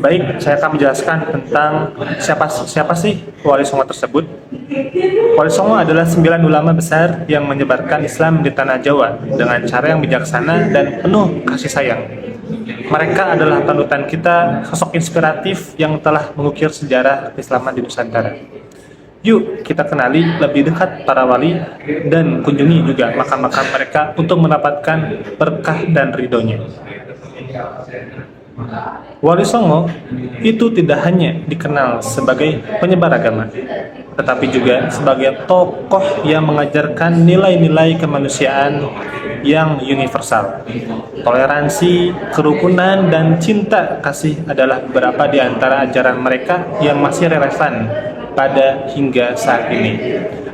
Baik, saya akan menjelaskan tentang siapa sih Wali Songo tersebut. Wali Songo adalah 9 ulama besar yang menyebarkan Islam di tanah Jawa dengan cara yang bijaksana dan penuh kasih sayang. Mereka adalah panutan kita, sosok inspiratif yang telah mengukir sejarah keislaman di Nusantara. Yuk kita kenali lebih dekat para wali dan kunjungi juga makam-makam mereka untuk mendapatkan berkah dan ridhonya. Wali Songo itu tidak hanya dikenal sebagai penyebar agama, tetapi juga sebagai tokoh yang mengajarkan nilai-nilai kemanusiaan yang universal. Toleransi, kerukunan, dan cinta kasih adalah beberapa di antara ajaran mereka yang masih relevan pada hingga saat ini.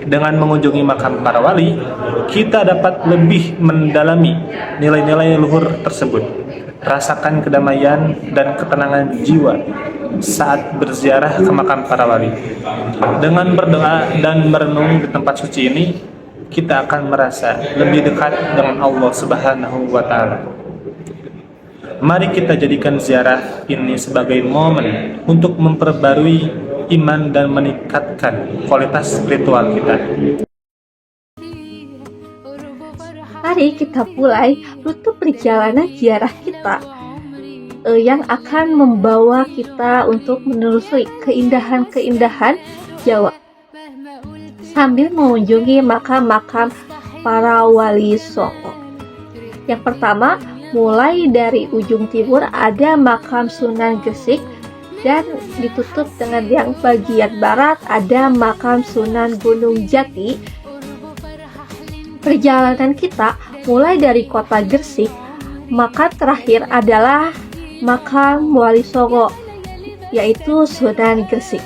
Dengan mengunjungi makam para wali, kita dapat lebih mendalami nilai-nilai luhur tersebut. Rasakan kedamaian dan ketenangan jiwa saat berziarah ke makam para wali. Dengan berdoa dan merenung di tempat suci ini, kita akan merasa lebih dekat dengan Allah Subhanahu wa Ta'ala. Mari kita jadikan ziarah ini sebagai momen untuk memperbarui iman dan meningkatkan kualitas spiritual kita. Mari kita mulai rute perjalanan ziarah kita yang akan membawa kita untuk menelusuri keindahan-keindahan Jawa sambil mengunjungi makam-makam para wali Songo. Yang pertama, mulai dari ujung timur ada makam Sunan Gresik dan ditutup dengan yang bagian barat ada makam Sunan Gunung Jati. Perjalanan kita mulai dari kota Gresik, maka terakhir adalah makam Wali Songo, yaitu Sunan Gresik.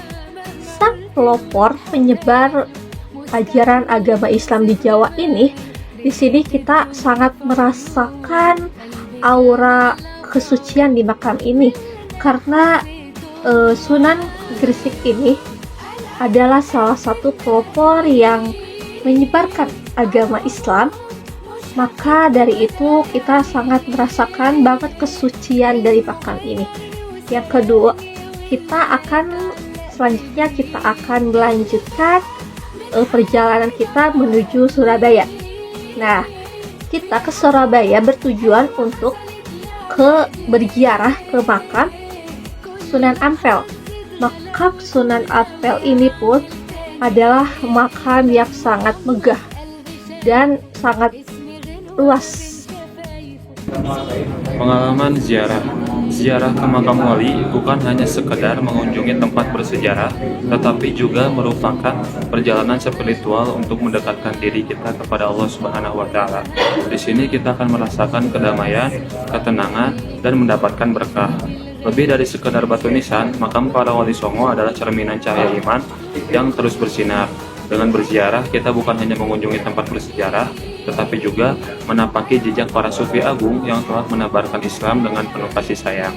Sang pelopor penyebar ajaran agama Islam di Jawa ini, di sini kita sangat merasakan aura kesucian di makam ini, karena Sunan Gresik ini adalah salah satu pelopor yang menyebarkan agama Islam. Maka dari itu kita sangat merasakan banget kesucian dari makam ini. Yang kedua, selanjutnya kita akan melanjutkan perjalanan kita menuju Surabaya. Nah, kita ke Surabaya bertujuan untuk berziarah ke makam Sunan Ampel. Makam Sunan Ampel ini pun adalah makam yang sangat megah dan sangat luas. Pengalaman ziarah ke makam wali bukan hanya sekedar mengunjungi tempat bersejarah, tetapi juga merupakan perjalanan spiritual untuk mendekatkan diri kita kepada Allah Subhanahu wa Ta'ala. Di sini kita akan merasakan kedamaian, ketenangan, dan mendapatkan berkah. Lebih dari sekedar batu nisan, makam para wali Songo adalah cerminan cahaya iman yang terus bersinar. Dengan berziarah, kita bukan hanya mengunjungi tempat bersejarah, tetapi juga menapaki jejak para sufi agung yang telah menebarkan Islam dengan penuh kasih sayang.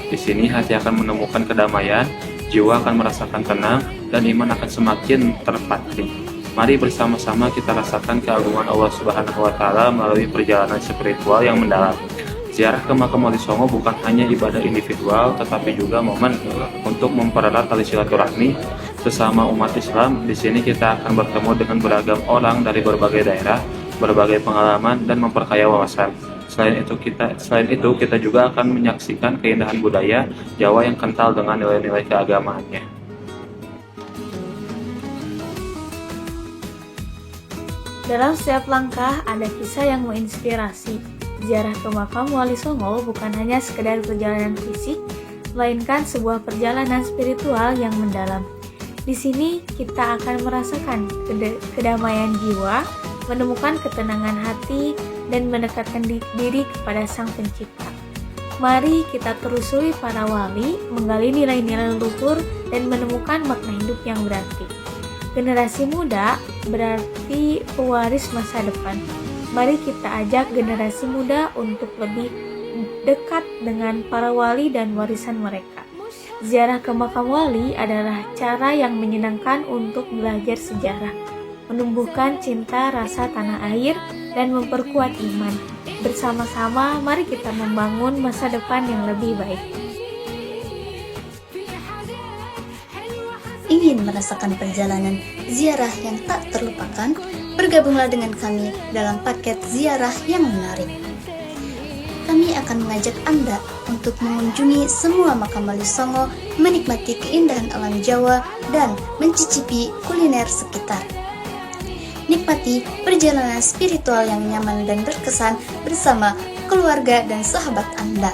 Di sini hati akan menemukan kedamaian, jiwa akan merasakan tenang, dan iman akan semakin terpatri. Mari bersama-sama kita rasakan keagungan Allah Subhanahu wa Ta'ala melalui perjalanan spiritual yang mendalam. Ziarah ke makam Wali Songo bukan hanya ibadah individual, tetapi juga momen untuk mempererat tali silaturahmi sesama umat Islam. Di sini kita akan bertemu dengan beragam orang dari berbagai daerah, berbagai pengalaman, dan memperkaya wawasan. Selain itu kita juga akan menyaksikan keindahan budaya Jawa yang kental dengan nilai-nilai keagamaannya. Dalam setiap langkah ada kisah yang menginspirasi. Ziarah ke makam Wali Songo bukan hanya sekedar perjalanan fisik, melainkan sebuah perjalanan spiritual yang mendalam. Di sini kita akan merasakan kedamaian jiwa, menemukan ketenangan hati, dan mendekatkan diri kepada Sang Pencipta. Mari kita telusuri para wali, menggali nilai-nilai luhur, dan menemukan makna hidup yang berarti. Generasi muda berarti pewaris masa depan. Mari kita ajak generasi muda untuk lebih dekat dengan para wali dan warisan mereka. Ziarah ke makam wali adalah cara yang menyenangkan untuk belajar sejarah, menumbuhkan cinta rasa tanah air, dan memperkuat iman. Bersama-sama, mari kita membangun masa depan yang lebih baik. ingin merasakan perjalanan ziarah yang tak terlupakan, bergabunglah dengan kami dalam paket ziarah yang menarik. Kami akan mengajak Anda untuk mengunjungi semua makam Wali Songo, menikmati keindahan alam Jawa, dan mencicipi kuliner sekitar. Nikmati perjalanan spiritual yang nyaman dan berkesan bersama keluarga dan sahabat Anda.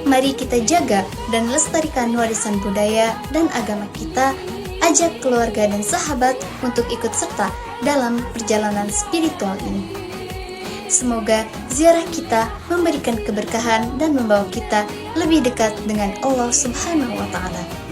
Mari kita jaga dan lestarikan warisan budaya dan agama kita. Ajak keluarga dan sahabat untuk ikut serta dalam perjalanan spiritual ini. Semoga ziarah kita memberikan keberkahan dan membawa kita lebih dekat dengan Allah Subhanahu wa Ta'ala.